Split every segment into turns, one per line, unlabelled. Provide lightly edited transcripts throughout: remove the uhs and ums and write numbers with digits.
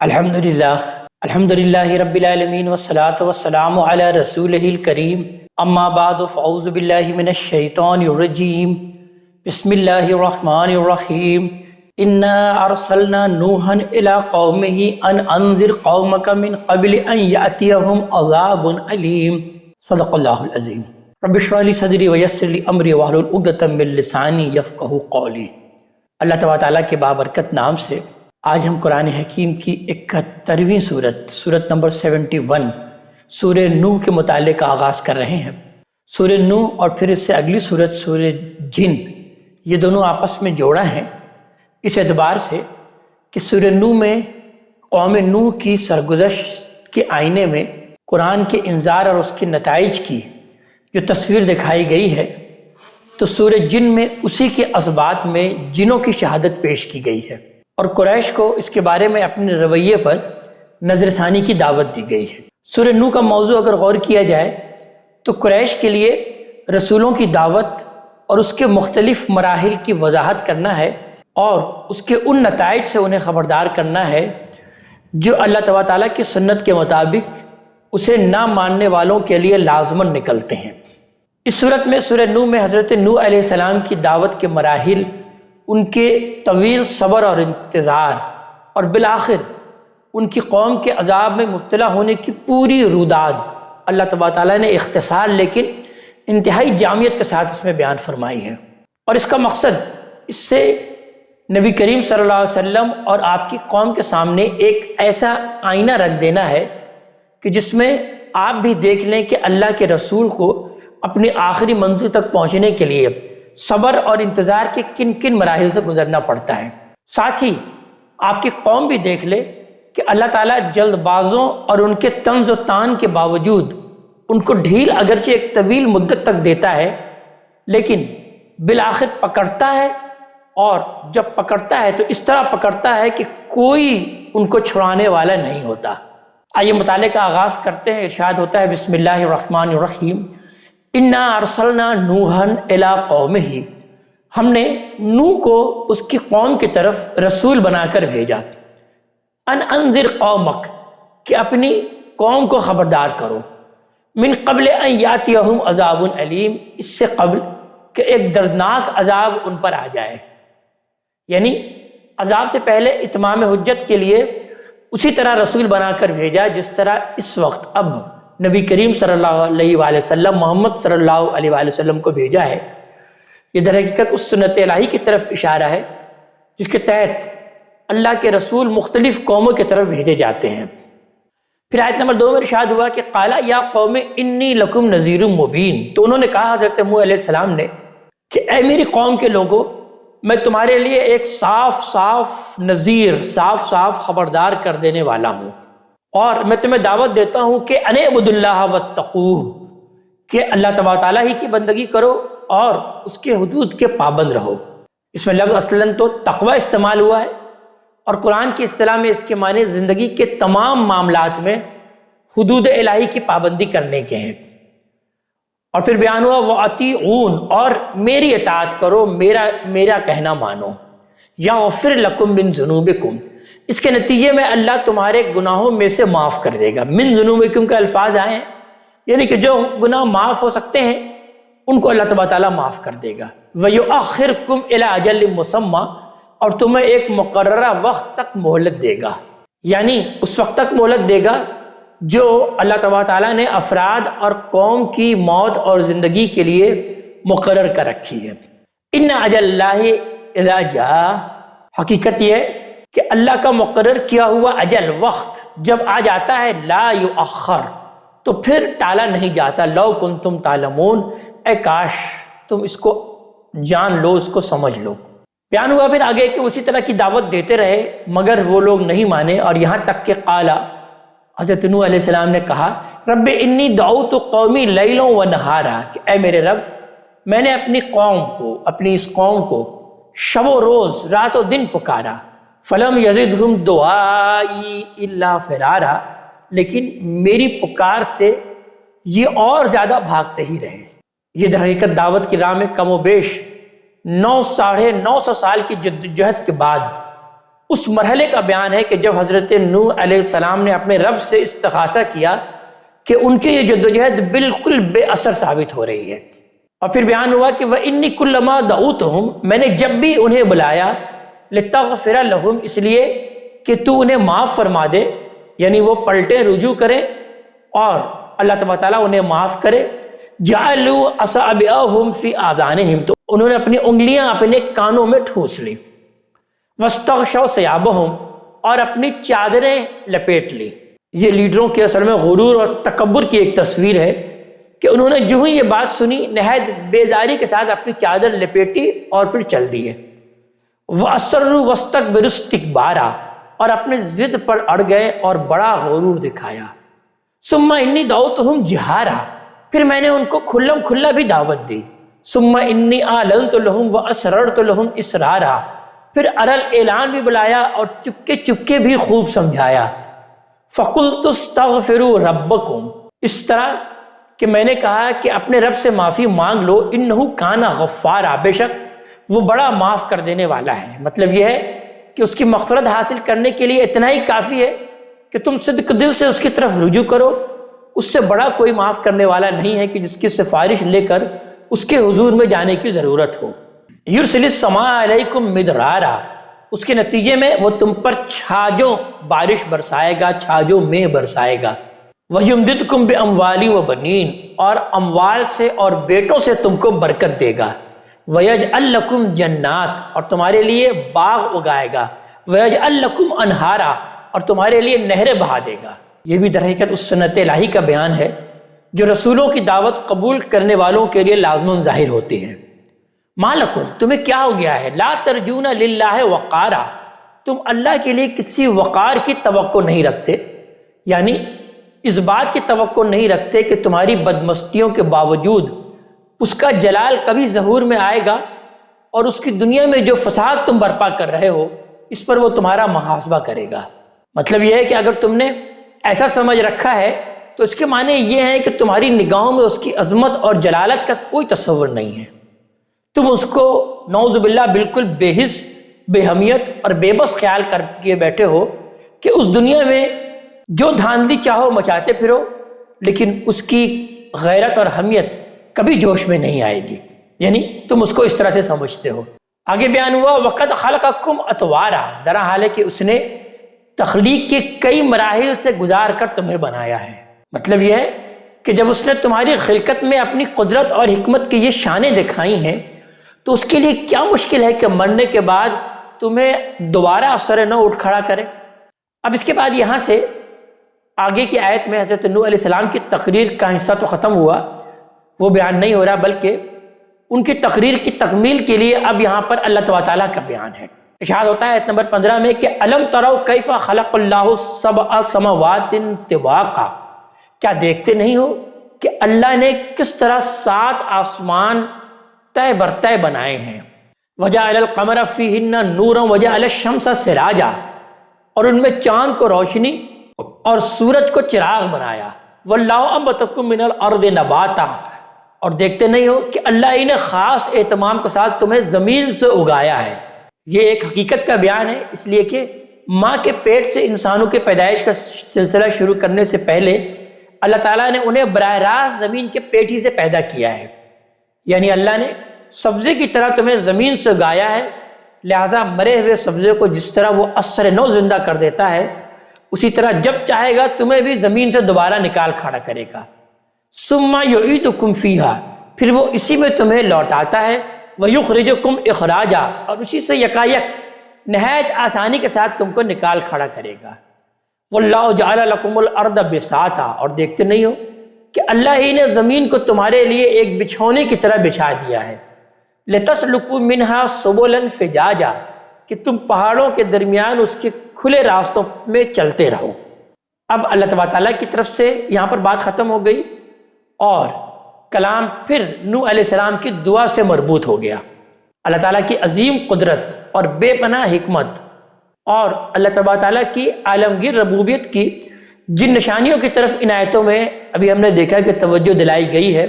الحمدللہ رب العالمین والصلاة والسلام علی رسولہ الکریم، اما بعد فاعوذ باللہ من الشیطان الرجیم، بسم اللہ الرحمن الرحیم۔ انا ارسلنا نوحا الی قومہ ان انذر قومک من قبل ان یأتیہم عذاب علیم۔ صدق اللہ العظیم۔ رب اشرح لی صدری ویسر لی امری واحلل عقدۃ من لسانی یفقہوا قولی۔ اللہ تبارک تعالیٰ کے بابرکت نام سے آج ہم قرآن حکیم کی 71ویں سورت نمبر 71 سورہ نوح کے متعلق آغاز کر رہے ہیں۔ سورہ نوح اور پھر اس سے اگلی سورت سورہ جن، یہ دونوں آپس میں جوڑا ہیں اس اعتبار سے کہ سورہ نوح میں قوم نوح کی سرگزشت کے آئینے میں قرآن کے انذار اور اس کے نتائج کی جو تصویر دکھائی گئی ہے، تو سورہ جن میں اسی کے اسبات میں جنوں کی شہادت پیش کی گئی ہے، اور قریش کو اس کے بارے میں اپنے رویے پر نظر ثانی کی دعوت دی گئی ہے۔ سورہ نوح کا موضوع اگر غور کیا جائے تو قریش کے لیے رسولوں کی دعوت اور اس کے مختلف مراحل کی وضاحت کرنا ہے، اور اس کے ان نتائج سے انہیں خبردار کرنا ہے جو اللہ تبارک تعالیٰ کی سنت کے مطابق اسے نہ ماننے والوں کے لیے لازماً نکلتے ہیں۔ اس صورت میں سورہ نوح میں حضرت نوح علیہ السلام کی دعوت کے مراحل، ان کے طویل صبر اور انتظار، اور بالآخر ان کی قوم کے عذاب میں مبتلا ہونے کی پوری روداد اللہ تبارک تعالیٰ نے اختصار لیکن انتہائی جامعیت کے ساتھ اس میں بیان فرمائی ہے۔ اور اس کا مقصد اس سے نبی کریم صلی اللہ علیہ وسلم اور آپ کی قوم کے سامنے ایک ایسا آئینہ رکھ دینا ہے کہ جس میں آپ بھی دیکھ لیں کہ اللہ کے رسول کو اپنی آخری منزل تک پہنچنے کے لیے صبر اور انتظار کے کن کن مراحل سے گزرنا پڑتا ہے۔ ساتھ ہی آپ کی قوم بھی دیکھ لے کہ اللہ تعالیٰ جلد بازوں اور ان کے طنز و تان کے باوجود ان کو ڈھیل اگرچہ ایک طویل مدت تک دیتا ہے، لیکن بالآخر پکڑتا ہے، اور جب پکڑتا ہے تو اس طرح پکڑتا ہے کہ کوئی ان کو چھڑانے والا نہیں ہوتا۔ آئیے مطالعے کا آغاز کرتے ہیں۔ ارشاد ہوتا ہے بسم اللہ الرحمن الرحیم، انا ارسلنا نوحا الی قومہ، ہم نے نوح کو اس کی قوم کی طرف رسول بنا کر بھیجا، ان انذر قومک، کہ اپنی قوم کو خبردار کرو، من قبل ان یاتیہم عذاب علیم، اس سے قبل کہ ایک دردناک عذاب ان پر آ جائے، یعنی عذاب سے پہلے اتمام حجت کے لیے اسی طرح رسول بنا کر بھیجا جس طرح اس وقت اب نبی کریم صلی اللہ علیہ وآلہ وسلم محمد صلی اللہ علیہ وآلہ وسلم کو بھیجا ہے۔ یہ در حقیقت اس سنت الہی کی طرف اشارہ ہے جس کے تحت اللہ کے رسول مختلف قوموں کی طرف بھیجے جاتے ہیں۔ پھر آیت نمبر 2 میں ارشاد ہوا کہ قال یا قوم انی لکم نذیر مبین، تو انہوں نے کہا حضرت نوح علیہ السلام نے کہ اے میری قوم کے لوگوں، میں تمہارے لیے ایک صاف نذیر، صاف خبردار کر دینے والا ہوں، اور میں تمہیں دعوت دیتا ہوں کہ ان اعبدوا اللہ واتقوہ، کہ اللہ تبارک تعالیٰ ہی کی بندگی کرو اور اس کے حدود کے پابند رہو۔ اس میں لفظ اصلاً تو تقوی استعمال ہوا ہے، اور قرآن کی اصطلاح میں اس کے معنی زندگی کے تمام معاملات میں حدود الہی کی پابندی کرنے کے ہیں۔ اور پھر بیان ہوا وَأَطِیعُونَ، اور میری اطاعت کرو، میرا کہنا مانو، یغفر لکم من ذنوبکم، اس کے نتیجے میں اللہ تمہارے گناہوں میں سے معاف کر دے گا۔ من ذنوبکم کے الفاظ آئے ہیں، یعنی کہ جو گناہ معاف ہو سکتے ہیں ان کو اللہ تبارک تعالیٰ معاف کر دے گا۔ وَيُؤَخِّرْكُمْ إِلَىٰ أَجَلٍ مُّسَمًّى، اور تمہیں ایک مقررہ وقت تک مہلت دے گا، یعنی اس وقت تک مہلت دے گا جو اللہ تبارک تعالیٰ نے افراد اور قوم کی موت اور زندگی کے لیے مقرر کر رکھی ہے۔ ان اجل اللہ اذا جاء، حقیقت یہ ہے کہ اللہ کا مقرر کیا ہوا اجل، وقت جب آ جاتا ہے، لا یؤخر، تو پھر ٹالا نہیں جاتا۔ لو کنتم تعلمون، اے کاش تم اس کو جان لو، اس کو سمجھ لو۔ بیان ہوا پھر آگے کہ اسی طرح کی دعوت دیتے رہے مگر وہ لوگ نہیں مانے، اور یہاں تک کہ قالا، حضرت نوح علیہ السلام نے کہا رب انی دعوت قومی لیلا و نہارا، کہ اے میرے رب، میں نے اپنی قوم کو، اپنی اس قوم کو شب و روز، رات و دن پکارا، فلم یزدہم دعائی الا فرارا، لیکن میری پکار سے یہ اور زیادہ بھاگتے ہی رہے۔ یہ در حقیقت دعوت کی راہ میں کم و بیش 900 سال کی جدوجہد کے بعد اس مرحلے کا بیان ہے کہ جب حضرت نوح علیہ السلام نے اپنے رب سے استغاثہ کیا کہ ان کی یہ جدوجہد بالکل بے اثر ثابت ہو رہی ہے، اور پھر بیان ہوا کہ وَإِنِّي كُلَّمَا دَعُوتُهُمْ، میں نے جب بھی انہیں بلایا لِتَغْفِرَ لَهُمْ، اس لیے کہ تو انہیں معاف فرما دے، یعنی وہ پلٹیں، رجوع کرے اور اللہ تبارک تعالیٰ انہیں معاف کرے، جَعَلُوا أَصَابِعَهُمْ فِي آذَانِهِمْ، تو انہوں نے اپنی انگلیاں اپنے کانوں میں ٹھوس لی، وَاسْتَغْشَوْا ثِيَابَهُمْ، اور اپنی چادریں لپیٹ لی۔ یہ لیڈروں کے اصل میں غرور اور تکبر کی ایک تصویر ہے کہ انہوں نے جو ہی یہ بات سنی نہایت بیزاری کے ساتھ اپنی چادر لپیٹی اور پھر چل دیے۔ وَأَصَرُّوا وَاسْتَكْبَرُوا اسْتِكْبَارًا، اور اپنے ضد پر اڑ گئے اور بڑا غرور دکھایا۔ ثُمَّ إِنِّي دَعَوْتُهُمْ جِهَارًا، پھر میں نے ان کو کھلم کھلا بھی دعوت دی۔ ثُمَّ إِنِّي أَعْلَنْتُ لَهُمْ وَأَسْرَرْتُ لَهُمْ إِسْرَارًا، پھر ارل اعلان بھی بلایا اور چپکے چپکے بھی خوب سمجھایا۔ فَقُلْتُ اسْتَغْفِرُوا رَبَّكُمْ، اس طرح کہ میں نے کہا کہ اپنے رب سے معافی مانگ لو، إِنَّهُ كَانَ غَفَّارًا، بے شک وہ بڑا معاف کر دینے والا ہے۔ مطلب یہ ہے کہ اس کی مغفرت حاصل کرنے کے لیے اتنا ہی کافی ہے کہ تم صدق دل سے اس کی طرف رجوع کرو، اس سے بڑا کوئی معاف کرنے والا نہیں ہے کہ جس کی سفارش لے کر اس کے حضور میں جانے کی ضرورت ہو۔ یرسل السماء علیکم مدرارا، اس کے نتیجے میں وہ تم پر چھاجوں بارش برسائے گا، چھاجوں میں برسائے گا۔ وَيُمْدِدْكُمْ بِأَمْوَالٍ وَبَنِينَ، اور اموال سے اور بیٹوں سے تم کو برکت دے گا۔ وَيَجْعَلْ لَكُمْ جَنَّاتٍ، اور تمہارے لیے باغ اگائے گا۔ وَيَجْعَلْ لَكُمْ أَنْهَارًا، اور تمہارے لیے نہریں بہا دے گا۔ یہ بھی در حقیقت اس سنت الہی کا بیان ہے جو رسولوں کی دعوت قبول کرنے والوں کے لیے لازماً ظاہر ہوتی ہے۔ مالکم، تمہیں کیا ہو گیا ہے؟ لا ترجون للہ وقارا، تم اللہ کے لیے کسی وقار کی توقع نہیں رکھتے، یعنی اس بات کی توقع نہیں رکھتے کہ تمہاری بدمستیوں کے باوجود اس کا جلال کبھی ظہور میں آئے گا اور اس کی دنیا میں جو فساد تم برپا کر رہے ہو اس پر وہ تمہارا محاسبہ کرے گا۔ مطلب یہ ہے کہ اگر تم نے ایسا سمجھ رکھا ہے تو اس کے معنی یہ ہے کہ تمہاری نگاہوں میں اس کی عظمت اور جلالت کا کوئی تصور نہیں ہے، تم اس کو نعوذ باللہ بالکل بے حس، بے حمیت اور بے بس خیال کر کے بیٹھے ہو کہ اس دنیا میں جو دھاندلی چاہو مچاتے پھرو، لیکن اس کی غیرت اور حمیت کبھی جوش میں نہیں آئے گی، یعنی تم اس کو اس طرح سے سمجھتے ہو۔ آگے بیان ہوا وَقَدْ خَلَقَكُمْ أَطْوَارًا، در حال کہ اس نے تخلیق کے کئی مراحل سے گزار کر تمہیں بنایا ہے۔ مطلب یہ ہے کہ جب اس نے تمہاری خلقت میں اپنی قدرت اور حکمت کی یہ شانیں دکھائی ہیں تو اس کے لیے کیا مشکل ہے کہ مرنے کے بعد تمہیں دوبارہ اثر نو اٹھ کھڑا کرے۔ اب اس کے بعد یہاں سے آگے کی آیت میں حضرت نوح علیہ السلام کی تقریر کا حصہ تو ختم ہوا، وہ بیان نہیں ہو رہا، بلکہ ان کی تقریر کی تکمیل کے لیے اب یہاں پر اللہ تبارک تعالیٰ کا بیان ہے۔ ارشاد ہوتا ہے آیت نمبر 15 میں کہ الم تروا کیف خلق اللہ سبع سماوات طباقا، کیا دیکھتے نہیں ہو کہ اللہ نے کس طرح 7 آسمان تہ بر تہ بنائے ہیں۔ وجعل القمر فیہن نورا وجعل الشمس سراجا، اور ان میں چاند کو روشنی اور سورج کو چراغ بنایا۔ واللہ انبتکم من الارض نباتا، اور دیکھتے نہیں ہو کہ اللہ ہی نے خاص اہتمام کے ساتھ تمہیں زمین سے اگایا ہے۔ یہ ایک حقیقت کا بیان ہے، اس لیے کہ ماں کے پیٹ سے انسانوں کے پیدائش کا سلسلہ شروع کرنے سے پہلے اللہ تعالیٰ نے انہیں براہ راست زمین کے پیٹ ہی سے پیدا کیا ہے، یعنی اللہ نے سبزے کی طرح تمہیں زمین سے اگایا ہے، لہٰذا مرے ہوئے سبزے کو جس طرح وہ اثر نو زندہ کر دیتا ہے اسی طرح جب چاہے گا تمہیں بھی زمین سے دوبارہ نکال کھڑا کرے گا۔ ثم یعیدکم فیہا، پھر وہ اسی میں تمہیں لوٹاتا ہے، ویخرجکم اخراجا، اور اسی سے یکایک نہایت آسانی کے ساتھ تم کو نکال کھڑا کرے گا۔ واللہ جعل لکم الارض بساطا، اور دیکھتے نہیں ہو کہ اللہ ہی نے زمین کو تمہارے لیے ایک بچھونے کی طرح بچھا دیا ہے۔ لتسلکوا منہا سبلا فجاجا، کہ تم پہاڑوں کے درمیان اس کے کھلے راستوں میں چلتے رہو۔ اب اللہ تبارک تعالیٰ کی طرف سے یہاں پر بات ختم ہو گئی اور کلام پھر نوح علیہ السلام کی دعا سے مربوط ہو گیا۔ اللہ تعالیٰ کی عظیم قدرت اور بے پناہ حکمت اور اللہ تبارک تعالیٰ کی عالمگیر ربوبیت کی جن نشانیوں کی طرف ان آیتوں میں ابھی ہم نے دیکھا کہ توجہ دلائی گئی ہے،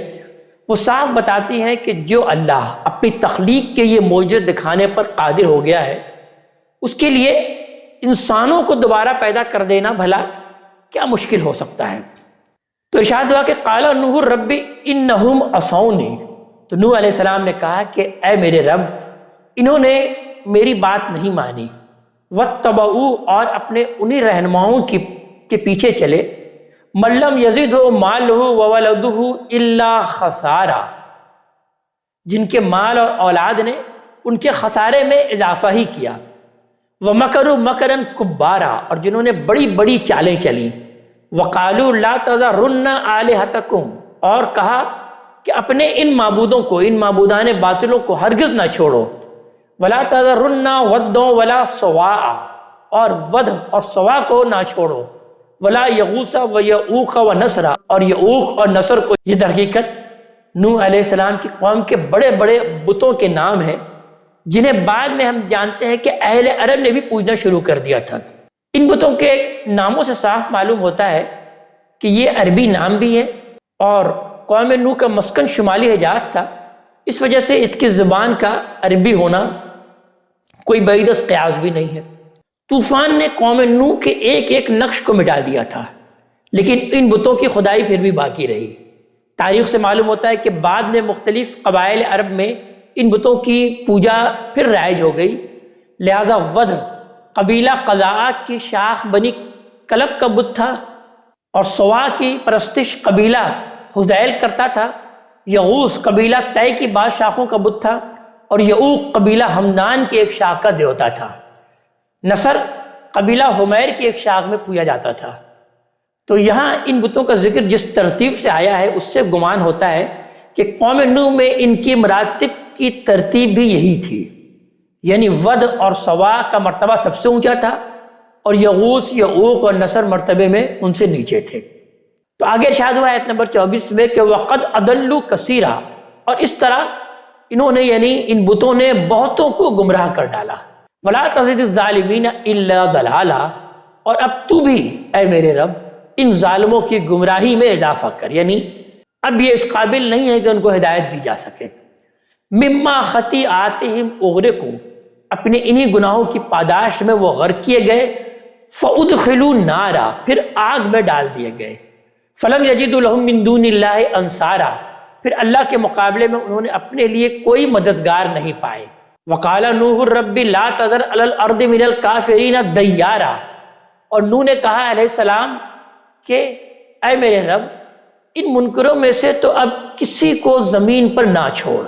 وہ صاف بتاتی ہیں کہ جو اللہ اپنی تخلیق کے یہ معجزے دکھانے پر قادر ہو گیا ہے، اس کے لیے انسانوں کو دوبارہ پیدا کر دینا بھلا کیا مشکل ہو سکتا ہے؟ تو ارشاد ہوا کہ قال نوح رب انہم عصونی، تو نوح علیہ السلام نے کہا کہ اے میرے رب، انہوں نے میری بات نہیں مانی، واتبعوا، اور اپنے انہی رہنماؤں کے پیچھے چلے، من لم یزدہ مالہ وولدہ الا خسارا، جن کے مال اور اولاد نے ان کے خسارے میں اضافہ ہی کیا، ومکروا مکرا کبارا، اور جنہوں نے بڑی بڑی چالیں چلیں، وقالوا لا تذرن آلہتکم، اور کہا کہ اپنے ان معبودوں کو، ان معبودان باطلوں کو ہرگز نہ چھوڑو، ولا تذرن ودا ولا سواع، اور ود اور سوا کو نہ چھوڑو، ولا یغوث ویعوق ونسرا، اور یعوق اور نصر کو۔ یہ در حقیقت نوح علیہ السلام کی قوم کے بڑے بڑے بتوں کے نام ہیں، جنہیں بعد میں ہم جانتے ہیں کہ اہل عرب نے بھی پوجنا شروع کر دیا تھا۔ ان بتوں کے ناموں سے صاف معلوم ہوتا ہے کہ یہ عربی نام بھی ہے، اور قوم نوح کا مسکن شمالی حجاز تھا، اس وجہ سے اس کی زبان کا عربی ہونا کوئی بعید از قیاس بھی نہیں ہے۔ طوفان نے قوم نوح کے ایک ایک نقش کو مٹا دیا تھا، لیکن ان بتوں کی خدائی پھر بھی باقی رہی۔ تاریخ سے معلوم ہوتا ہے کہ بعد میں مختلف قبائل عرب میں ان بتوں کی پوجا پھر رائج ہو گئی، لہذا ود قبیلہ قضاء کی شاخ بنی کلب کا بت تھا، اور سوا کی پرستش قبیلہ حزیل کرتا تھا، یغوث قبیلہ طے کی بعض شاخوں کا بت تھا، اور یعوق قبیلہ ہمدان کی ایک شاخ کا دیوتا تھا، نصر قبیلہ حمیر کی ایک شاخ میں پوجا جاتا تھا۔ تو یہاں ان بتوں کا ذکر جس ترتیب سے آیا ہے، اس سے گمان ہوتا ہے کہ قوم نوح میں ان کی مراتب کی ترتیب بھی یہی تھی، یعنی ود اور سوا کا مرتبہ سب سے اونچا تھا، اور یغوث، یعوق اور نصر مرتبے میں ان سے نیچے تھے۔ تو آگے ارشاد ہوا آیت نمبر 24 میں کہ وَقَدْ أَضَلُّوا كَثِيرًا، اور اس طرح انہوں نے، یعنی ان بتوں نے بہتوں کو گمراہ کر ڈالا۔ وَلَا تَزِدِ الظَّالِمِينَ إِلَّا ضَلَالًا، اور اب تو بھی اے میرے رب ان ظالموں کی گمراہی میں اضافہ کر، یعنی اب یہ اس قابل نہیں ہے کہ ان کو ہدایت دی جا سکے۔ مما خطیئاتہم اغرقوا، اپنے انہی گناہوں کی پاداش میں وہ غرق کیے گئے، فادخلوا نارا، پھر آگ میں ڈال دیے گئے، فلم یجدوا لہم من دون اللہ انصارا، پھر اللہ کے مقابلے میں انہوں نے اپنے لیے کوئی مددگار نہیں پائے۔ وقال نوح رب لا تذر علی الارض من الکافرین دیارا، اور نوح نے کہا علیہ السلام کہ اے میرے رب ان منکروں میں سے تو اب کسی کو زمین پر نہ چھوڑ،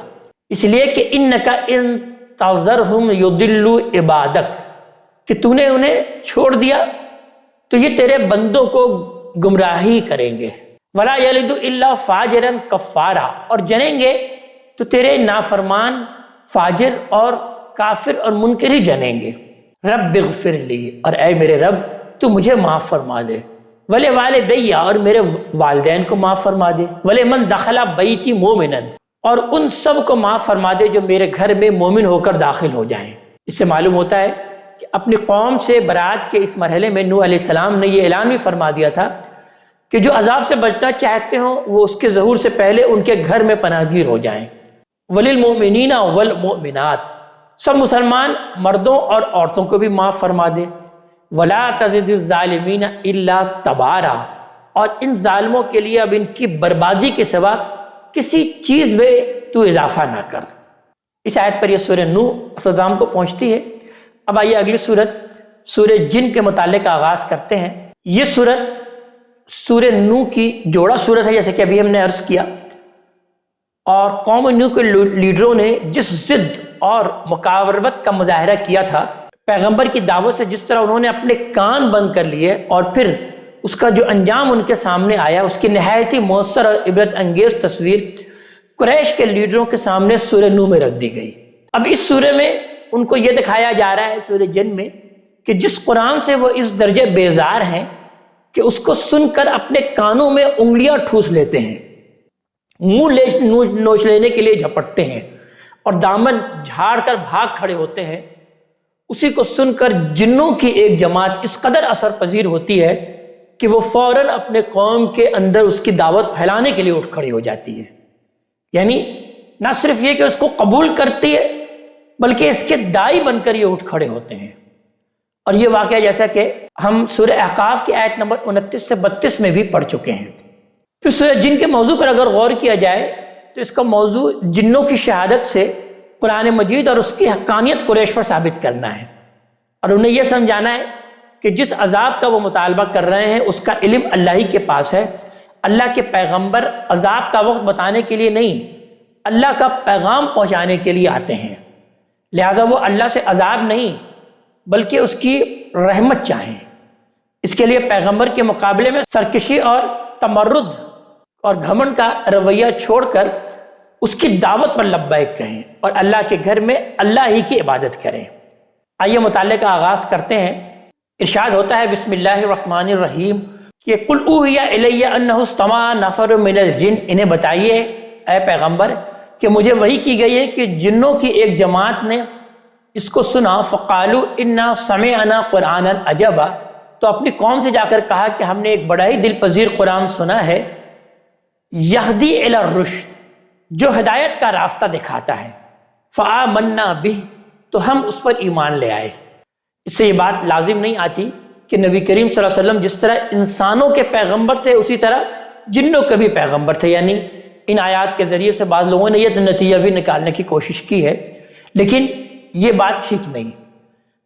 اس لیے کہ انکا ان تذرہم یضلوا عبادک، کہ تو نے انہیں چھوڑ دیا تو یہ تیرے بندوں کو گمراہی کریں گے۔ ولا یلد الا فاجرا کفارا، اور جنیں گے تو تیرے نافرمان فاجر اور کافر اور منکر ہی جنیں گے۔ رب اغفر لی، اور اے میرے رب تو مجھے معاف فرما دے، ولی والدی، اور میرے والدین کو معاف فرما دے، ولی من دخل بیتی مومنا، اور ان سب کو معاف فرما دے جو میرے گھر میں مومن ہو کر داخل ہو جائیں۔ اس سے معلوم ہوتا ہے کہ اپنی قوم سے برات کے اس مرحلے میں نوح علیہ السلام نے یہ اعلان بھی فرما دیا تھا کہ جو عذاب سے بچنا چاہتے ہوں وہ اس کے ظہور سے پہلے ان کے گھر میں پناہ گیر ہو جائیں۔ وللمؤمنین والمؤمنات، سب مسلمان مردوں اور عورتوں کو بھی معاف فرما دے۔ ولا تزد الظالمین الا تبارا، اور ان ظالموں کے لیے اب ان کی بربادی کے سوا کسی چیز میں تو اضافہ نہ کر۔ اس آیت پر یہ سورہ نوح اختتام کو پہنچتی ہے۔ اب آئیے اگلی سورت سورہ جن کے متعلق آغاز کرتے ہیں۔ یہ سورت سورہ نوح کی جوڑا سورت ہے، جیسے کہ ابھی ہم نے عرض کیا، اور قوم نوح کے لیڈروں نے جس ضد اور مقاربت کا مظاہرہ کیا تھا، پیغمبر کی دعوت سے جس طرح انہوں نے اپنے کان بند کر لیے، اور پھر اس کا جو انجام ان کے سامنے آیا، اس کی نہایت ہی مؤثر اور عبرت انگیز تصویر قریش کے لیڈروں کے سامنے سورہ نوح میں رکھ دی گئی۔ اب اس سورہ میں ان کو یہ دکھایا جا رہا ہے سورہ جن میں کہ جس قرآن سے وہ اس درجے بیزار ہیں کہ اس کو سن کر اپنے کانوں میں انگلیاں ٹھوس لیتے ہیں، منہ نوچ لینے کے لیے جھپٹتے ہیں، اور دامن جھاڑ کر بھاگ کھڑے ہوتے ہیں، اسی کو سن کر جنوں کی ایک جماعت اس قدر اثر پذیر ہوتی ہے کہ وہ فوراً اپنے قوم کے اندر اس کی دعوت پھیلانے کے لیے اٹھ کھڑی ہو جاتی ہے۔ یعنی نہ صرف یہ کہ اس کو قبول کرتی ہے، بلکہ اس کے داعی بن کر یہ اٹھ کھڑے ہوتے ہیں۔ اور یہ واقعہ جیسا کہ ہم سورہ احقاف کی آیت نمبر 29 سے 32 میں بھی پڑھ چکے ہیں۔ پھر سورہ جن کے موضوع پر اگر غور کیا جائے تو اس کا موضوع جنوں کی شہادت سے قرآن مجید اور اس کی حقانیت قریش پر ثابت کرنا ہے، اور انہیں یہ سمجھانا ہے کہ جس عذاب کا وہ مطالبہ کر رہے ہیں اس کا علم اللہ ہی کے پاس ہے۔ اللہ کے پیغمبر عذاب کا وقت بتانے کے لیے نہیں، اللہ کا پیغام پہنچانے کے لیے آتے ہیں، لہٰذا وہ اللہ سے عذاب نہیں بلکہ اس کی رحمت چاہیں۔ اس کے لیے پیغمبر کے مقابلے میں سرکشی اور تمرد اور گھمنڈ کا رویہ چھوڑ کر اس کی دعوت پر لبیک کہیں اور اللہ کے گھر میں اللہ ہی کی عبادت کریں۔ آئیے مطالعے کا آغاز کرتے ہیں۔ ارشاد ہوتا ہے بسم اللہ الرحمن الرحیم کہ قل اوحی الی انہ استمع نفر من الجن، انہیں بتائیے اے پیغمبر کہ مجھے وحی کی گئی ہے کہ جنوں کی ایک جماعت نے اس کو سنا، فقالوا انا سمعنا قرآنا عجبا، تو اپنی قوم سے جا کر کہا کہ ہم نے ایک بڑا ہی دل پذیر قرآن سنا ہے، یہدی الی الرشد، جو ہدایت کا راستہ دکھاتا ہے، فآمنا بہ، تو ہم اس پر ایمان لے آئے۔ اس سے یہ بات لازم نہیں آتی کہ نبی کریم صلی اللہ علیہ وسلم جس طرح انسانوں کے پیغمبر تھے اسی طرح جنوں کے بھی پیغمبر تھے، یعنی ان آیات کے ذریعے سے بعض لوگوں نے یہ نتیجہ بھی نکالنے کی کوشش کی ہے، لیکن یہ بات ٹھیک نہیں،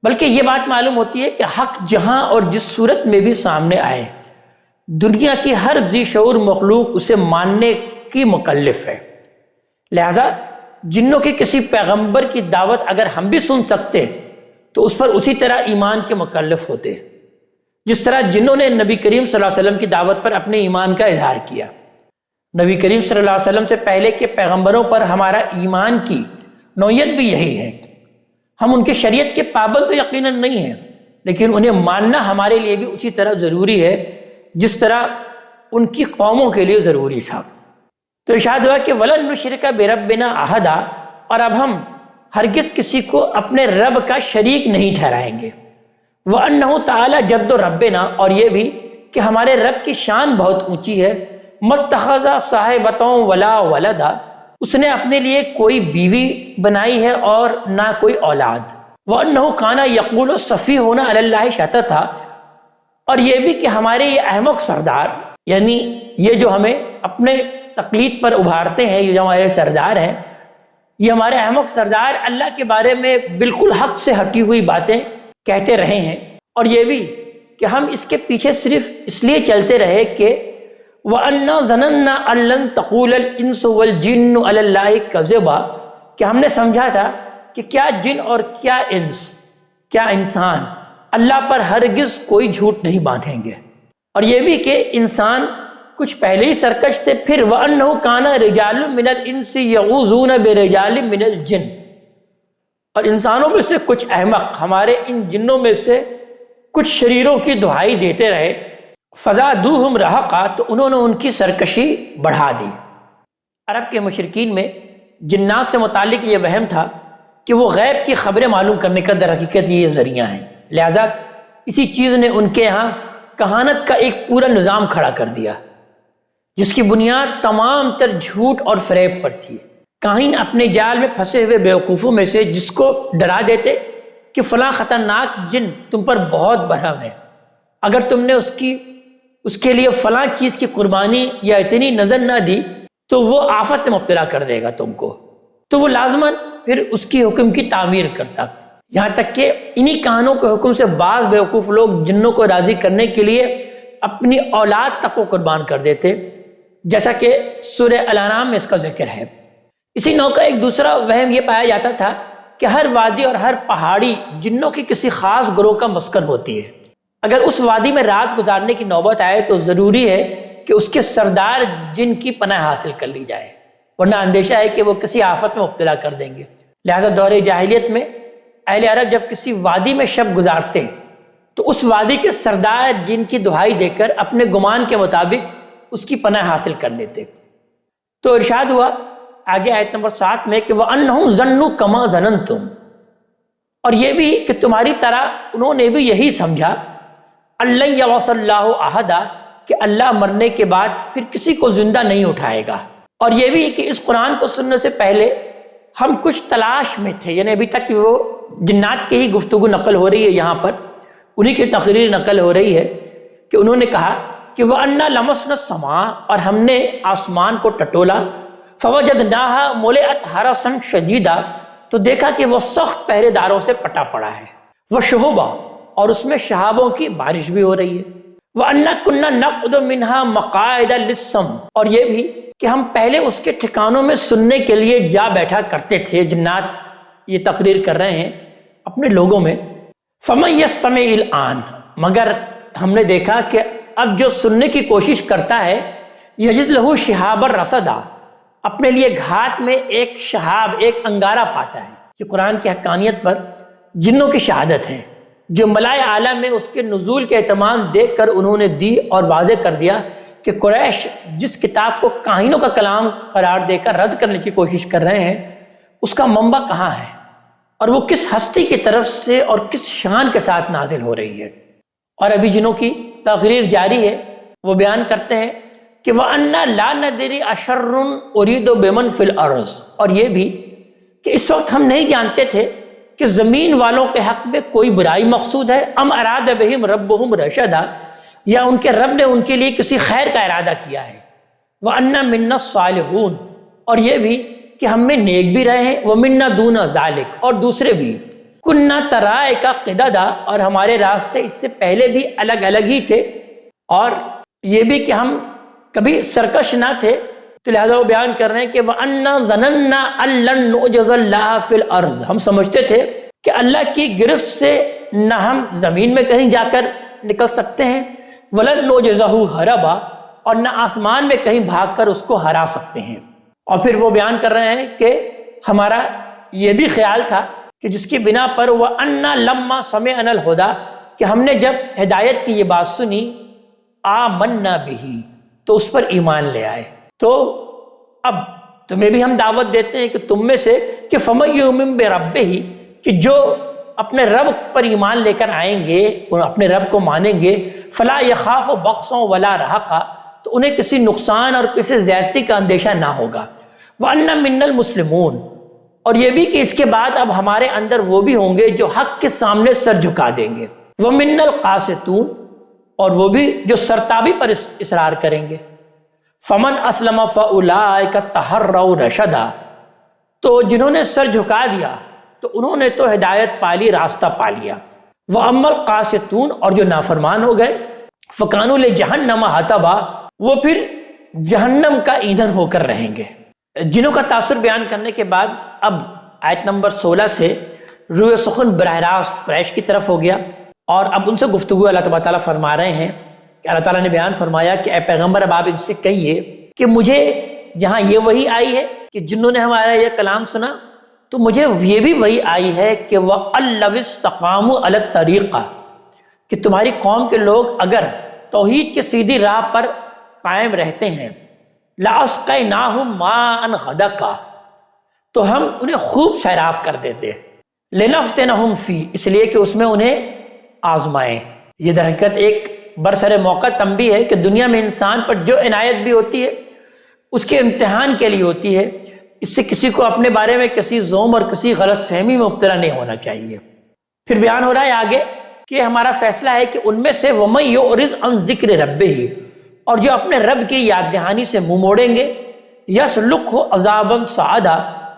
بلکہ یہ بات معلوم ہوتی ہے کہ حق جہاں اور جس صورت میں بھی سامنے آئے، دنیا کی ہر ذی شعور مخلوق اسے ماننے کی مکلف ہے۔ لہذا جنوں کے کسی پیغمبر کی دعوت اگر ہم بھی سن سکتے تو اس پر اسی طرح ایمان کے مکلف ہوتے، جس طرح جنوں نے نبی کریم صلی اللہ علیہ وسلم کی دعوت پر اپنے ایمان کا اظہار کیا۔ نبی کریم صلی اللہ علیہ وسلم سے پہلے کے پیغمبروں پر ہمارا ایمان کی نوعیت بھی یہی ہے۔ ہم ان کی شریعت کے پابند تو یقیناً نہیں ہیں، لیکن انہیں ماننا ہمارے لیے بھی اسی طرح ضروری ہے جس طرح ان کی قوموں کے لیے ضروری تھا۔ تو ارشاد ہوا کہ وَلَن نُشْرِكَ بِرَبِّنَا أَحَدًا، اور اب ہم ہرگز کسی کو اپنے رب کا شریک نہیں ٹھہرائیں گے۔ وَأَنَّهُ تَعَالَى جَدُّ رَبِّنَا، اور یہ بھی کہ ہمارے رب کی شان بہت اونچی ہے، مَتَّخَذَ صَاحِبَةً وَلَا وَلَدًا، اس نے اپنے لیے کوئی بیوی بنائی ہے اور نہ کوئی اولاد۔ وَأَنَّهُ كَانَ يَقُولُ السَّفِيهُونَ عَلَى اللَّهِ شَطَطًا، اور یہ بھی کہ ہمارے یہ احمق سردار، یعنی یہ جو ہمیں اپنے تقلید پر ابھارتے ہیں، یہ جو ہمارے سردار ہیں، یہ ہمارے احمق سردار اللہ کے بارے میں بالکل حق سے ہٹی ہوئی باتیں کہتے رہے ہیں، اور یہ بھی کہ ہم اس کے پیچھے صرف اس لیے چلتے رہے کہ وَأَنَّا ظَنَنَّا أَن لَّن تَقُولَ الْإِنسُ وَالْجِنُّ عَلَى اللَّهِ كَذِبًا، کہ ہم نے سمجھا تھا کہ کیا جن اور کیا انس، کیا انسان اللہ پر ہرگز کوئی جھوٹ نہیں باندھیں گے، اور یہ بھی کہ انسان کچھ پہلے ہی سرکش تھے۔ پھر وَأَنَّهُ كَانَ رِجَالٌ مِّنَ الْإِنسِ يَعُوذُونَ بِرِجَالٍ مِّنَ الْجِنِّ، اور انسانوں میں سے کچھ احمق ہمارے ان جنوں میں سے کچھ شریروں کی دہائی دیتے رہے، فَزَادُوهُمْ رَهَقًا، تو انہوں نے ان کی سرکشی بڑھا دی۔ عرب کے مشرکین میں جنات سے متعلق یہ وہم تھا کہ وہ غیب کی خبریں معلوم کرنے کا در حقیقت یہ ذریعہ ہیں، لہذا اسی چیز نے ان کے ہاں کہانت کا ایک پورا نظام کھڑا کر دیا جس کی بنیاد تمام تر جھوٹ اور فریب پر تھی۔ کاہن اپنے جال میں پھنسے ہوئے بیوقوفوں میں سے جس کو ڈرا دیتے کہ فلاں خطرناک جن تم پر بہت برہم ہے، اگر تم نے اس کے لیے فلاں چیز کی قربانی یا اتنی نظر نہ دی تو وہ آفت میں مبتلا کر دے گا تم کو، تو وہ لازماً پھر اس کی حکم کی تعمیر کرتا، یہاں تک کہ انہی کہانوں کے حکم سے بعض بیوقوف لوگ جنوں کو راضی کرنے کے لیے اپنی اولاد تک کو قربان کر دیتے، جیسا کہ سورہ الانعام میں اس کا ذکر ہے۔ اسی نوع کا ایک دوسرا وہم یہ پایا جاتا تھا کہ ہر وادی اور ہر پہاڑی جنوں کی کسی خاص گروہ کا مسکن ہوتی ہے، اگر اس وادی میں رات گزارنے کی نوبت آئے تو ضروری ہے کہ اس کے سردار جن کی پناہ حاصل کر لی جائے، ورنہ اندیشہ ہے کہ وہ کسی آفت میں مبتلا کر دیں گے۔ لہذا دور جاہلیت میں اہل عرب جب کسی وادی میں شب گزارتے تو اس وادی کے سردار جن کی دہائی دے کر اپنے گمان کے مطابق اس کی پناہ حاصل کر لیتے۔ تو ارشاد ہوا آگے آیت نمبر 7 میں کہ وَأَنَّهُمْ ظَنُّوا كَمَا ظَنَنْتُمْ، اور یہ بھی کہ تمہاری طرح انہوں نے بھی یہی سمجھا أَلَّن يَبْعَثَ اللَّهُ أَحَدًا، کہ اللہ مرنے کے بعد پھر کسی کو زندہ نہیں اٹھائے گا، اور یہ بھی کہ اس قرآن کو سننے سے پہلے ہم کچھ تلاش میں تھے، یعنی ابھی تک وہ جنات کی ہی گفتگو نقل ہو رہی ہے یہاں پر، انہی کی تقریر نقل ہو رہی ہے کہ انہوں نے کہا کہ وَأَنَّا لَمَسْنَا السَّمَاءَ، اور ہم نے آسمان کو ٹٹولا، فَوَجَدْنَاهَا مُلِئَتْ حَرَسًا شَدِيدًا، تو دیکھا کہ وہ سخت پہرے داروں سے پٹا پڑا ہے، وَشُهُبًا، اور اس میں شہابوں کی بارش بھی ہو رہی ہے، وَأَنَّا كُنَّا نَقْعُدُ مِنْهَا مَقَاعِدَ لِلسَّمْعِ، اور یہ بھی کہ ہم پہلے اس کے ٹھکانوں میں سننے کے لیے جا بیٹھا کرتے تھے۔ جنات یہ تقریر کر رہے ہیں اپنے لوگوں میں، فَمَن يَسْتَمِعِ الْآنَ، مگر ہم نے دیکھا کہ اب جو سننے کی کوشش کرتا ہے، یجد لہو شہابا رصدا، اپنے لیے گھات میں ایک شہاب، ایک انگارہ پاتا ہے۔ یہ قرآن کی حقانیت پر جنوں کی شہادت ہے، جو ملائے اعلیٰ میں اس کے نزول کے اہتمام دیکھ کر انہوں نے دی اور واضح کر دیا کہ قریش جس کتاب کو کاہنوں کا کلام قرار دے کر رد کرنے کی کوشش کر رہے ہیں، اس کا منبع کہاں ہے اور وہ کس ہستی کی طرف سے اور کس شان کے ساتھ نازل ہو رہی ہے۔ اور ابھی جنوں کی تقریر جاری ہے، وہ بیان کرتے ہیں کہ وَأَنَّا لَا نَدْرِي أَشَرٌ أُرِيدُ بِمَنْ فِي الْأَرْضِ، اور یہ بھی کہ اس وقت ہم نہیں جانتے تھے کہ زمین والوں کے حق میں کوئی برائی مقصود ہے، ام اراد بہم ربہم رشدا، یا ان کے رب نے ان کے لیے کسی خیر کا ارادہ کیا ہے۔ وَأَنَّا مِنَّا الصَّالِحُونَ، اور یہ بھی کہ ہم میں نیک بھی رہے ہیں، وَمِنَّا دُونَ ذَلِكَ، اور دوسرے بھی، کُنَّا طَرَائِقَ قِدَدًا، اور ہمارے راستے اس سے پہلے بھی الگ الگ ہی تھے، اور یہ بھی کہ ہم کبھی سرکش نہ تھے، تو لہذا وہ بیان کر رہے ہیں کہ وَأَنَّا ظَنَنَّا أَن لَّن نُعْجِزَ اللَّهَ فِي الْأَرْضِ، ہم سمجھتے تھے کہ اللہ کی گرفت سے نہ ہم زمین میں کہیں جا کر نکل سکتے ہیں، وَلَن نُعْجِزَهُ هَرَبًا، اور نہ آسمان میں کہیں بھاگ کر اس کو ہرا سکتے ہیں۔ اور پھر وہ بیان کر رہے ہیں کہ ہمارا یہ بھی خیال تھا کہ جس کی بنا پر وَأَنَّا لَمَّا سَمِعْنَا الْهُدَىٰ، کہ ہم نے جب ہدایت کی یہ بات سنی، آمَنَّا بِهِ، تو اس پر ایمان لے آئے۔ تو اب تمہیں بھی ہم دعوت دیتے ہیں کہ تم میں سے کہ فَمَن يُؤْمِن بِرَبِّهِ، کہ جو اپنے رب پر ایمان لے کر آئیں گے اور اپنے رب کو مانیں گے، فَلَا يَخَافُ بَخْسًا وَلَا رَهَقًا، تو انہیں کسی نقصان اور کسی زیادتی کا اندیشہ نہ ہوگا۔ وَأَنَّا مِنَّا الْمُسْلِمُونَ، اور یہ بھی کہ اس کے بعد اب ہمارے اندر وہ بھی ہوں گے جو حق کے سامنے سر جھکا دیں گے۔ وَمِنَّا الْقَاسِطُونَ، اور وہ بھی جو سرتابی پر اصرار کریں گے۔ فَمَنْ أَسْلَمَ فَأُولَٰئِكَ تَحَرَّوْا رَشَدًا، تو جنہوں نے سر جھکا دیا تو انہوں نے تو ہدایت پالی، راستہ پا لیا۔ وَأَمَّا الْقَاسِطُونَ، اور جو نافرمان ہو گئے، فَكَانُوا لِجَهَنَّمَ حَطَبًا، وہ پھر جہنم کا ایندھن ہو کر رہیں گے۔ جنوں کا تاثر بیان کرنے کے بعد اب آیت نمبر 16 سے روح سخن براہ راست قریش کی طرف ہو گیا، اور اب ان سے گفتگو اللہ تعالیٰ فرما رہے ہیں کہ اللہ تعالیٰ نے بیان فرمایا کہ اے پیغمبر اب آپ ان سے کہیے کہ مجھے جہاں یہ وحی آئی ہے کہ جنہوں نے ہمارا یہ کلام سنا، تو مجھے یہ بھی وحی آئی ہے کہ وَأَن لَّوِ اسْتَقَامُوا عَلَى الطَّرِيقَةِ، کہ تمہاری قوم کے لوگ اگر توحید کے سیدھی راہ پر قائم رہتے ہیں، لَأَسْقَيْنَاهُم مَاءً غَدَقًا، تو ہم انہیں خوب سیراب کر دیتے، لِنَفْتِنَهُمْ فِيهِ، اس لیے کہ اس میں انہیں آزمائیں۔ یہ در حقیقت ایک برسر موقع تنبیہ ہے کہ دنیا میں انسان پر جو عنایت بھی ہوتی ہے اس کے امتحان کے لیے ہوتی ہے، اس سے کسی کو اپنے بارے میں کسی زوم اور کسی غلط فہمی میں مبتلا نہیں ہونا چاہیے۔ پھر بیان ہو رہا ہے آگے کہ ہمارا فیصلہ ہے کہ ان میں سے وَمَن يُعْرِضْ عَن ذِکْرِ رَبِّهِ، اور جو اپنے رب کی یاد دہانی سے منہ موڑیں گے، يَسْلُكْهُ عَذَابًا صَعَدًا،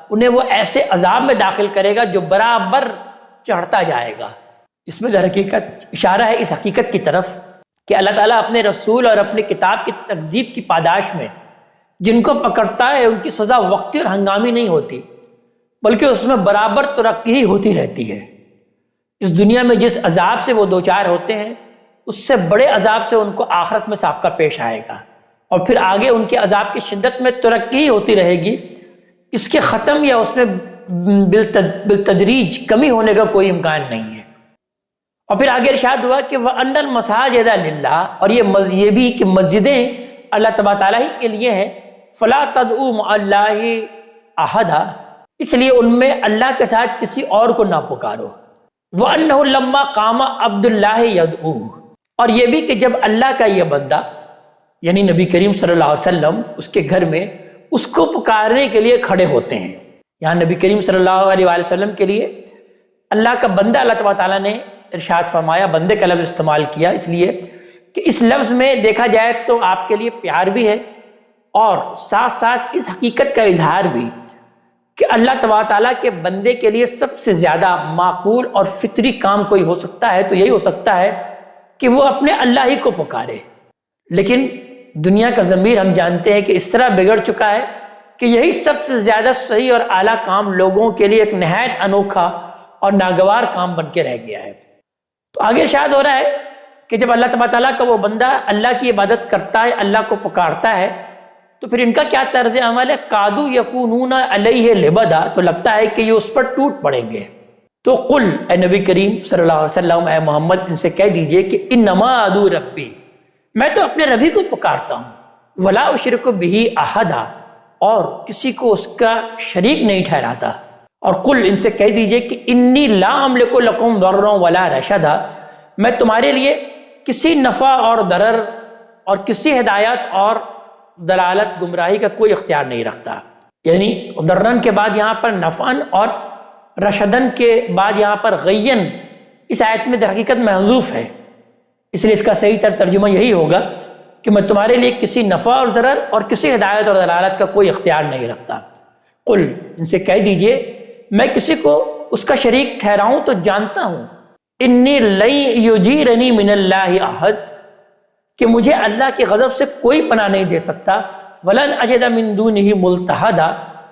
انہیں وہ ایسے عذاب میں داخل کرے گا جو برابر چڑھتا جائے گا۔ اس میں در حقیقت اشارہ ہے اس حقیقت کی طرف کہ اللہ تعالیٰ اپنے رسول اور اپنی کتاب کی تکذیب کی پاداش میں جن کو پکڑتا ہے ان کی سزا وقتی اور ہنگامی نہیں ہوتی، بلکہ اس میں برابر ترقی ہی ہوتی رہتی ہے۔ اس دنیا میں جس عذاب سے وہ دوچار ہوتے ہیں اس سے بڑے عذاب سے ان کو آخرت میں سابقہ پیش آئے گا، اور پھر آگے ان کے عذاب کی شدت میں ترقی ہی ہوتی رہے گی، اس کے ختم یا اس میں بالتدریج کمی ہونے کا کوئی امکان نہیں ہے۔ اور پھر آگے ارشاد ہوا کہ وَأَنَّ الْمَسَاجِدَ لِلَّهِ، اور یہ بھی کہ مسجدیں اللہ تبارک تعالیٰ ہی کے لیے ہیں، فَلَا تَدْعُوا مَعَ اللَّهِ أَحَدًا، اس لیے ان میں اللہ کے ساتھ کسی اور کو نہ پکارو۔ وَأَنَّهُ لَمَّا قَامَ عَبْدُ اللَّهِ يَدْعُوهُ، اور یہ بھی کہ جب اللہ کا یہ بندہ یعنی نبی کریم صلی اللہ علیہ وسلم اس کے گھر میں اس کو پکارنے کے لیے کھڑے ہوتے ہیں، یہاں نبی کریم صلی اللہ علیہ وسلم کے لیے اللہ کا بندہ اللہ تبارک تعالیٰ نے ارشاد فرمایا، بندے کا لفظ استعمال کیا اس لیے کہ اس لفظ میں دیکھا جائے تو آپ کے لیے پیار بھی ہے اور ساتھ ساتھ اس حقیقت کا اظہار بھی کہ اللہ تبارک تعالیٰ کے بندے کے لیے سب سے زیادہ معقول اور فطری کام کوئی ہو سکتا ہے تو یہی ہو سکتا ہے کہ وہ اپنے اللہ ہی کو پکارے۔ لیکن دنیا کا ضمیر ہم جانتے ہیں کہ اس طرح بگڑ چکا ہے کہ یہی سب سے زیادہ صحیح اور اعلیٰ کام لوگوں کے لیے ایک نہایت انوکھا اور ناگوار کام بن کے رہ گیا ہے۔ تو آگے ارشاد ہو رہا ہے کہ جب اللہ تبارک تعالیٰ کا وہ بندہ اللہ کی عبادت کرتا ہے، اللہ کو پکارتا ہے، تو پھر ان کا کیا طرز عمل ہے؟ قادو یکونون علیہ لبدا، تو لگتا ہے کہ یہ اس پر ٹوٹ پڑیں گے۔ تو قل، اے نبی کریم صلی اللہ علیہ وسلم، اے محمد، ان سے کہہ دیجئے کہ انما ادعو ربی، میں تو اپنے رب ہی کو پکارتا ہوں، ولا اشرک بہ احدا، اور کسی کو اس کا شریک نہیں ٹھہراتا۔ اور قل، ان سے کہہ دیجئے کہ انی لا املک لکم ضرا ولا رشدا، میں تمہارے لیے کسی نفع اور ضرر اور کسی ہدایت اور دلالت گمراہی کا کوئی اختیار نہیں رکھتا۔ یعنی ضرن کے بعد یہاں پر نفعن اور رشدن کے بعد یہاں پر غین اس آیت میں در حقیقت محذوف ہے، اس لیے اس کا صحیح تر ترجمہ یہی ہوگا کہ میں تمہارے لیے کسی نفع اور ضرر اور کسی ہدایت اور دلالت کا کوئی اختیار نہیں رکھتا۔ قل، ان سے کہہ دیجئے میں کسی کو اس کا شریک ٹھہراؤں تو جانتا ہوں، انی لن یجیرنی من اللہ احد، کہ مجھے اللہ کے غضب سے کوئی پناہ نہیں دے سکتا، ولن اجد من دونہ ملتحدا،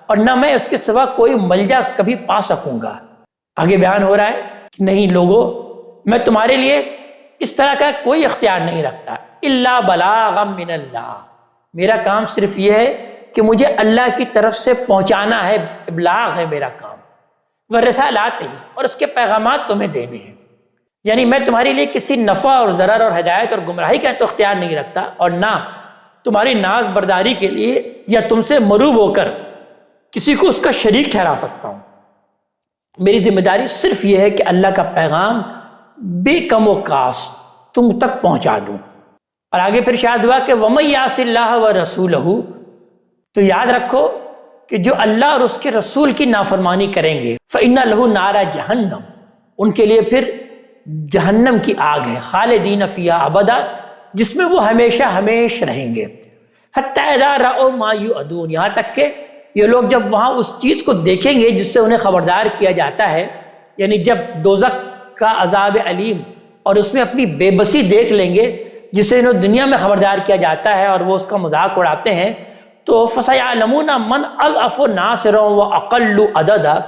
اور نہ میں اس کے سوا کوئی ملجا کبھی پا سکوں گا۔ آگے بیان ہو رہا ہے کہ نہیں لوگو، میں تمہارے لیے اس طرح کا کوئی اختیار نہیں رکھتا، الا بلاغا من اللہ، میرا کام صرف یہ ہے کہ مجھے اللہ کی طرف سے پہنچانا ہے، ابلاغ ہے میرا کام، ورسالات ہی، اور اس کے پیغامات تمہیں دینے ہیں۔ یعنی میں تمہارے لیے کسی نفع اور ضرر اور ہدایت اور گمراہی کا تو اختیار نہیں رکھتا، اور نہ تمہاری ناز برداری کے لیے یا تم سے مروب ہو کر کسی کو اس کا شریک ٹھہرا سکتا ہوں۔ میری ذمہ داری صرف یہ ہے کہ اللہ کا پیغام بے کم و کاست تم تک پہنچا دوں۔ اور آگے پھر ارشاد ہوا کہ وَمَن یعص اللہ وَرَسُولَهُ، تو یاد رکھو کہ جو اللہ اور اس کے رسول کی نافرمانی کریں گے، فَإِنَّ لَهُ نَارَ جَهَنَّمَ، ان کے لیے پھر جہنم کی آگ ہے، خالدین فیہا ابدا، جس میں وہ ہمیشہ ہمیش رہیں گے، حتی اذا رأوا ما یوعدون، یہاں تک کہ یہ لوگ جب وہاں اس چیز کو دیکھیں گے جس سے انہیں خبردار کیا جاتا ہے، یعنی جب دوزخ کا عذاب علیم اور اس میں اپنی بے بسی دیکھ لیں گے جس سے انہیں دنیا میں خبردار کیا جاتا ہے اور وہ اس کا مذاق اڑاتے ہیں، تو فَسَيَعْلَمُونَ مَنْ أَضْعَفُ نَاصِرًا وَأَقَلُّ عَدَدًا،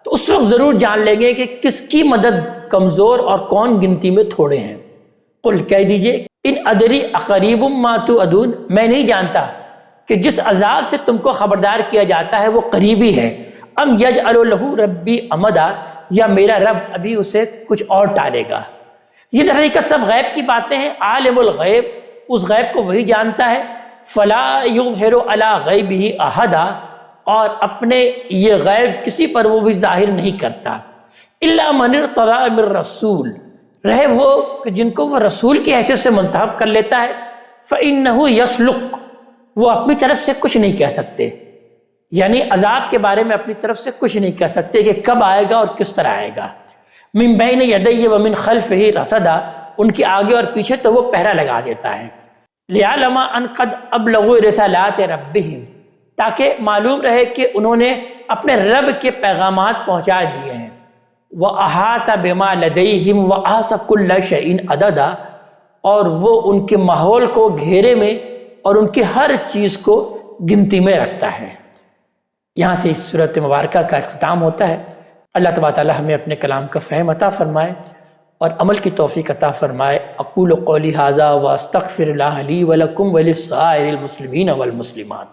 تو اس وقت ضرور جان لیں گے کہ کس کی مدد کمزور اور کون گنتی میں تھوڑے ہیں۔ قل، کہہ دیجئے ان ادری اقریب ما توعدون، میں نہیں جانتا کہ جس عذاب سے تم کو خبردار کیا جاتا ہے وہ قریبی ہے، ام یجعل لہ ربی امدا، یا میرا رب ابھی اسے کچھ اور ٹالے گا۔ یہ در حقیقت سب غیب کی باتیں ہیں، عالم الغیب، اس غیب کو وہی جانتا ہے، فلا یظہر علی غیبہ احدا، اور اپنے یہ غیب کسی پر وہ بھی ظاہر نہیں کرتا، الا من ارتضی من رسول، رہے وہ کہ جن کو وہ رسول کی حیثیت سے منتخب کر لیتا ہے، فإنہ یسلک، وہ اپنی طرف سے کچھ نہیں کہہ سکتے، یعنی عذاب کے بارے میں اپنی طرف سے کچھ نہیں کہہ سکتے کہ کب آئے گا اور کس طرح آئے گا۔ من بین یدیہ ومن خلفہ رصدا، ان کے آگے اور پیچھے تو وہ پہرا لگا دیتا ہے، لیعلم ان قد ابلغوا رسالات ربہم، تاکہ معلوم رہے کہ انہوں نے اپنے رب کے پیغامات پہنچا دیے ہیں، وَأَحَاطَ بِمَا لَدَيْهِمْ وَأَحْصَى كُلَّ شَيْءٍ عَدَدًا، اور وہ ان کے ماحول کو گھیرے میں اور ان کی ہر چیز کو گنتی میں رکھتا ہے۔ یہاں سے اس صورت مبارکہ کا اختتام ہوتا ہے۔ اللہ تبارک تعالی ہمیں اپنے کلام کا فہم عطا فرمائے اور عمل کی توفیق عطا فرمائے۔ اقول قولی ھذا واستغفر اللہ لی ولکم ولسائر المسلمین والمسلمات۔